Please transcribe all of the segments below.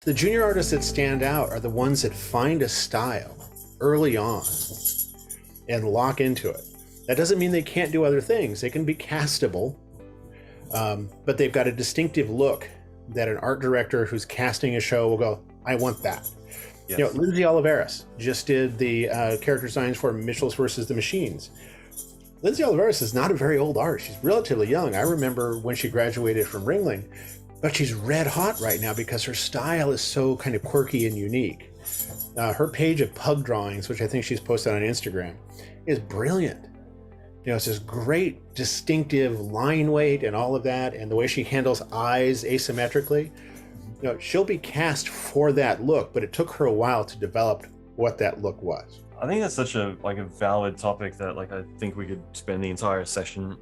The junior artists that stand out are the ones that find a style early on and lock into it. That doesn't mean they can't do other things. They can be castable, but they've got a distinctive look that an art director who's casting a show will go, I want that. Yes. You know, Lindsay Oliveras just did the character designs for Mitchells versus the Machines. Lindsay Oliveras is not a very old artist. She's relatively young. I remember when she graduated from Ringling, but she's red hot right now because her style is so kind of quirky and unique. Her page of pug drawings, which I think she's posted on Instagram, is brilliant. You know, it's this great distinctive line weight and all of that, and the way she handles eyes asymmetrically. You know, she'll be cast for that look, but it took her a while to develop what that look was. I think that's such a valid topic that I think we could spend the entire session,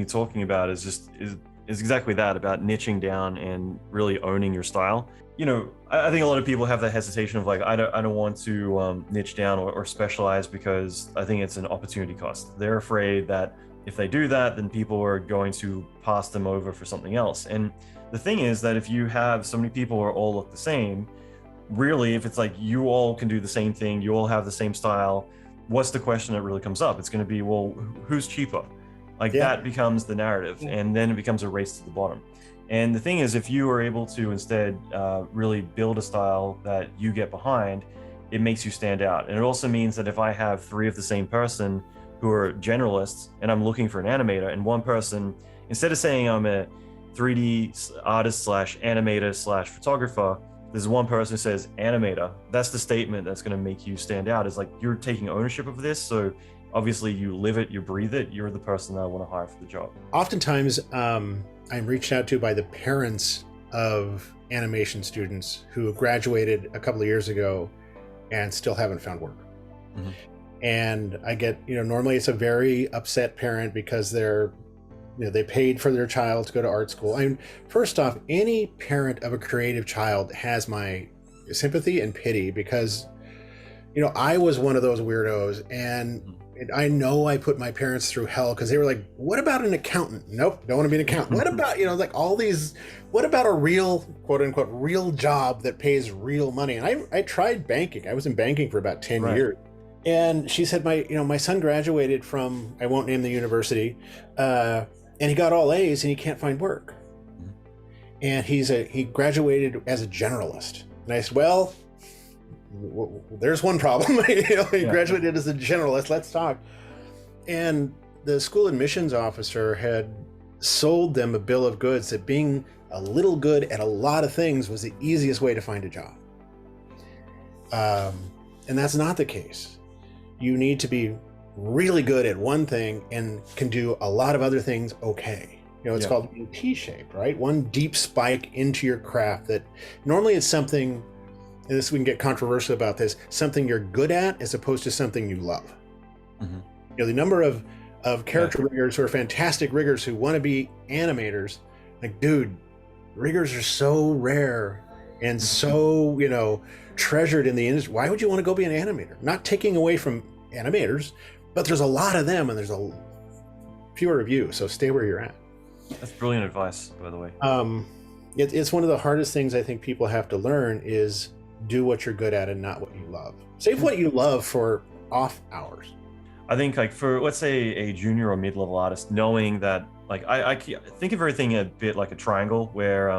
talking about is exactly that, about niching down and really owning your style. You know, I think a lot of people have that hesitation of I don't want to niche down or specialize because I think it's an opportunity cost. They're afraid that if they do that, then people are going to pass them over for something else. And the thing is that if you have so many people who all look the same, really, if it's you all can do the same thing, you all have the same style, what's the question that really comes up? It's going to be, well, who's cheaper? That becomes the narrative, and then it becomes a race to the bottom. And the thing is, if you are able to instead really build a style that you get behind, it makes you stand out. And it also means that if I have 3 of the same person who are generalists and I'm looking for an animator, and one person, instead of saying I'm a 3D artist / animator / photographer, there's one person who says animator. That's the statement that's going to make you stand out. Is you're taking ownership of this. So obviously you live it, you breathe it. You're the person that I want to hire for the job. Oftentimes, I'm reached out to by the parents of animation students who graduated a couple of years ago and still haven't found work. Mm-hmm. And I get, normally it's a very upset parent because they paid for their child to go to art school. I mean, first off, any parent of a creative child has my sympathy and pity because, I was one of those weirdos, and I know I put my parents through hell because they were like, what about an accountant? Nope, don't want to be an accountant. What about, all these, what about a real, quote unquote, real job that pays real money? And I tried banking. I was in banking for about 10 years. And she said, my son graduated from, I won't name the university, and he got all A's and he can't find work. And he graduated as a generalist. And I said, well, there's one problem. He graduated as a generalist. Let's talk. And the school admissions officer had sold them a bill of goods that being a little good at a lot of things was the easiest way to find a job. And that's not the case. You need to be really good at one thing and can do a lot of other things okay. It's called being T-shaped, right? One deep spike into your craft that normally it's something, and we can get controversial about this, something you're good at as opposed to something you love. Mm-hmm. The number of character riggers who are fantastic riggers who want to be animators, dude, riggers are so rare and so, treasured in the industry. Why would you want to go be an animator? Not taking away from animators, but there's a lot of them and there's a fewer of you, so stay where you're at. That's brilliant advice, by the way. It's one of the hardest things I think people have to learn is do what you're good at and not what you love. Save what you love for off hours. I think for, let's say, a junior or mid-level artist, knowing that, I think of everything a bit like a triangle where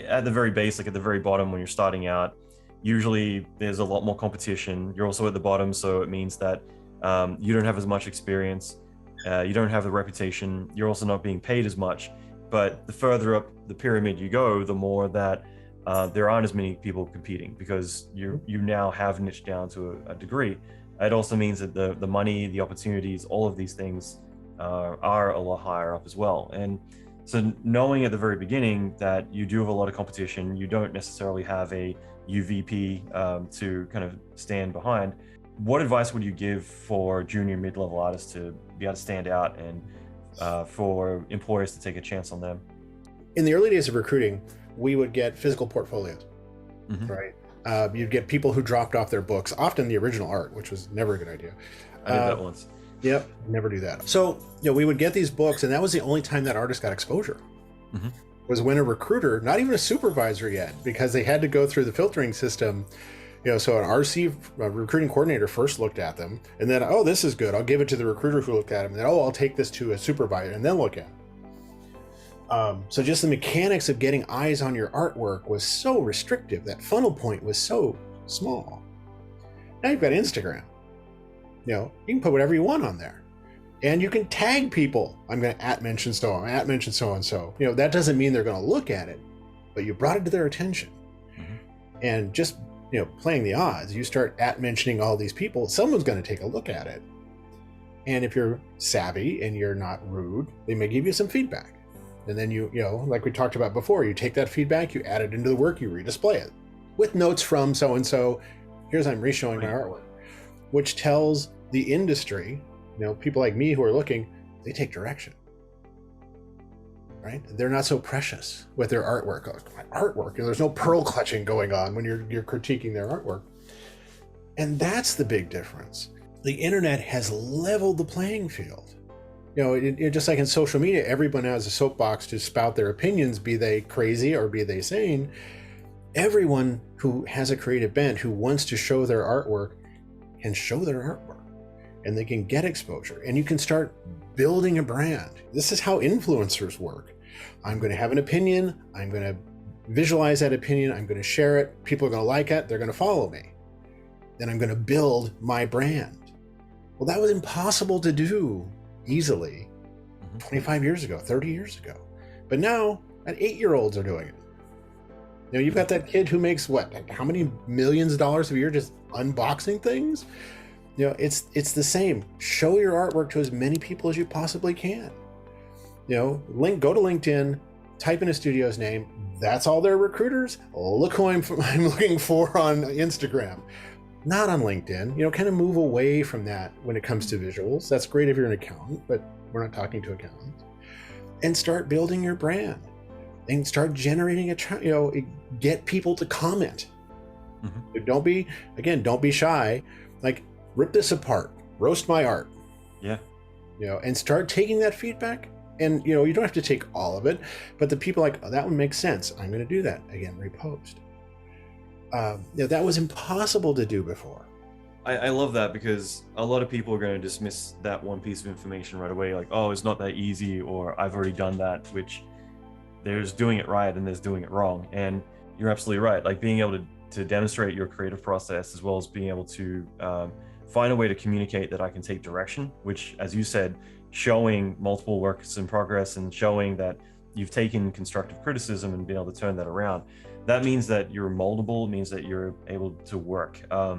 at the very base, at the very bottom when you're starting out, usually there's a lot more competition. You're also at the bottom, so it means that you don't have as much experience. You don't have the reputation. You're also not being paid as much. But the further up the pyramid you go, the more that there aren't as many people competing because you now have niched down to a degree. It also means that the money, the opportunities, all of these things are a lot higher up as well. And so knowing at the very beginning that you do have a lot of competition, you don't necessarily have a UVP to kind of stand behind. What advice would you give for junior mid-level artists to be able to stand out and for employers to take a chance on them? In the early days of recruiting, we would get physical portfolios, right? You'd get people who dropped off their books, often the original art, which was never a good idea. I did that once. Yep, never do that. So we would get these books, and that was the only time that artist got exposure. was when a recruiter, not even a supervisor yet, because they had to go through the filtering system. So an RC, a recruiting coordinator, first looked at them, and then, oh, this is good, I'll give it to the recruiter who looked at them, and then, oh, I'll take this to a supervisor, and then look at it. So just the mechanics of getting eyes on your artwork was so restrictive. That funnel point was so small. Now you've got Instagram. You can put whatever you want on there. And you can tag people. I'm going to @mention so, @mention so-and-so. That doesn't mean they're going to look at it, but you brought it to their attention. Mm-hmm. And just playing the odds, you start @mentioning all these people, someone's going to take a look at it. And if you're savvy and you're not rude, they may give you some feedback. And then like we talked about before, you take that feedback, you add it into the work, you redisplay it with notes from so-and-so. Here's I'm re-showing my artwork, which tells the industry, people like me who are looking, they take direction. Right? They're not so precious with their artwork. There's no pearl clutching going on when you're critiquing their artwork. And that's the big difference. The internet has leveled the playing field. Just like in social media, everyone has a soapbox to spout their opinions, be they crazy or be they sane. Everyone who has a creative bent, who wants to show their artwork, can show their artwork, and they can get exposure, and you can start building a brand. This is how influencers work. I'm going to have an opinion. I'm going to visualize that opinion. I'm going to share it. People are going to like it. They're going to follow me. Then I'm going to build my brand. Well, that was impossible to do easily 25 years ago, 30 years ago. But now, 8-year-olds are doing it. You've got that kid who makes how many millions of dollars a year just unboxing things? It's the same. Show your artwork to as many people as you possibly can. Go to LinkedIn, type in a studio's name. That's all their recruiters. Look who I'm looking for on Instagram. Not on LinkedIn. Kind of move away from that when it comes to visuals. That's great if you're an accountant, but we're not talking to accountants. And start building your brand. And start generating get people to comment. Mm-hmm. Don't be shy. Like, rip this apart, roast my art. Yeah. And start taking that feedback. And you don't have to take all of it, but the people like, oh, that one makes sense, I'm going to do that. Again, repost. That was impossible to do before. I love that, because a lot of people are going to dismiss that one piece of information right away, like, oh, it's not that easy, or I've already done that, which there's doing it right and there's doing it wrong. And you're absolutely right. Like, being able to demonstrate your creative process, as well as being able to find a way to communicate that I can take direction, which, as you said, showing multiple works in progress and showing that you've taken constructive criticism and been able to turn that around. That means that you're moldable, means that you're able to work. I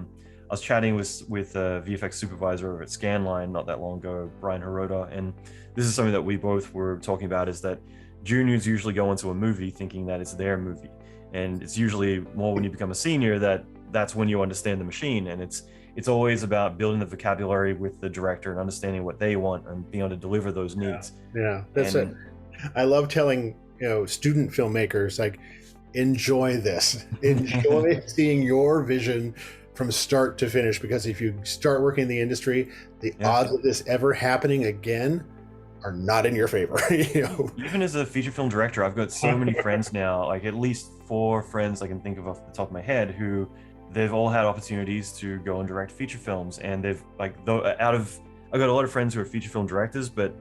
was chatting with a VFX supervisor over at Scanline not that long ago, Brian Hirota, and this is something that we both were talking about, is that juniors usually go into a movie thinking that it's their movie. And it's usually more when you become a senior that's when you understand the machine. And it's always about building the vocabulary with the director and understanding what they want and being able to deliver those needs. Yeah, that's it. I love telling student filmmakers, like, enjoy this. Enjoy seeing your vision from start to finish, because if you start working in the industry, the odds of this ever happening again are not in your favor. Even as a feature film director, I've got so many friends now, like at least 4 friends I can think of off the top of my head, who they've all had opportunities to go and direct feature films, and they've I've got a lot of friends who are feature film directors, but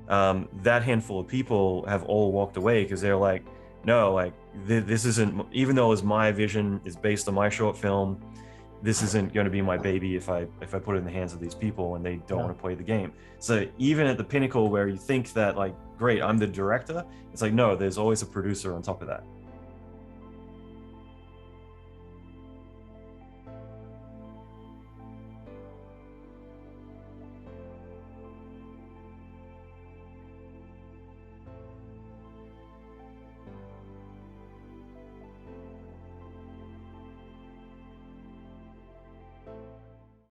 that handful of people have all walked away because they're like, no, like this isn't, even though my vision is based on my short film, this isn't going to be my baby if I put it in the hands of these people and they don't want to play the game. So even at the pinnacle where you think that, like, great, I'm the director, it's like, no, there's always a producer on top of that.